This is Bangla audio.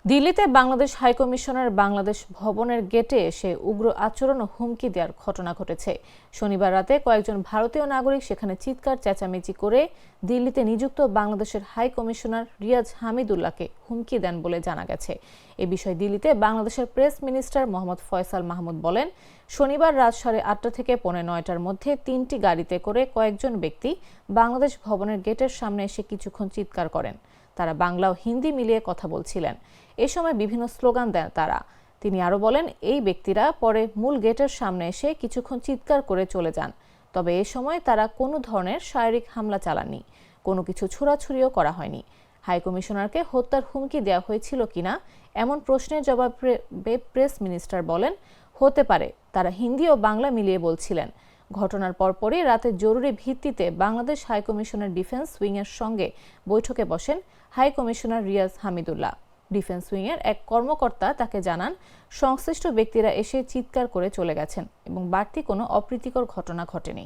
দিল্লিতে বাংলাদেশ হাইকমিশনার বাংলাদেশ ভবনের গেটে এসে উগ্র আচরণ ও হুমকি দেওয়ার ঘটনা ঘটেছে। শনিবার রাতে কয়েকজন ভারতীয় নাগরিক সেখানে চিৎকার চেঁচামেচি করে দিল্লিতে নিযুক্ত বাংলাদেশের হাইকমিশনার রিয়াজ হামিদুল্লাহকে হুমকি দেন বলে জানা গেছে। এ বিষয়ে দিল্লিতে বাংলাদেশের প্রেস মিনিস্টার মোহাম্মদ ফয়সাল মাহমুদ বলেন, শনিবার রাত 8:30 থেকে 9:45-র মধ্যে 3টি গাড়িতে করে কয়েকজন ব্যক্তি বাংলাদেশ ভবনের গেটের সামনে এসে কিছুক্ষণ চিৎকার করেন। তারা বাংলা ও হিন্দি মিলিয়ে কথা বলছিলেন। এ সময় বিভিন্ন স্লোগান দেন তারা। তিনি আরও বলেন, এই ব্যক্তিরা পরে মূল গেটের সামনে এসে কিছুক্ষণ চিৎকার করে চলে যান। তবে এ সময় তারা কোনো ধরনের শারীরিক হামলা চালাননি, কোনো কিছু ছোড়াছুড়িও করা হয়নি। হাইকমিশনারকে হত্যার হুমকি দেওয়া হয়েছিল কিনা এমন প্রশ্নের জবাবে প্রেস মিনিস্টার বলেন, হতে পারে। তারা হিন্দি ও বাংলা মিলিয়ে বলছিলেন। ঘটনার পরপরই রাতে জরুরি ভিত্তিতে বাংলাদেশ হাইকমিশনের ডিফেন্স উইংয়ের সঙ্গে বৈঠকে বসেন হাইকমিশনার রিয়াজ হামিদুল্লাহ। ডিফেন্স উইংয়ের এক কর্মকর্তা তাকে জানান, সংশ্লিষ্ট ব্যক্তিরা এসে চিৎকার করে চলে গেছেন এবং বাড়তি কোনো অপ্রীতিকর ঘটনা ঘটেনি।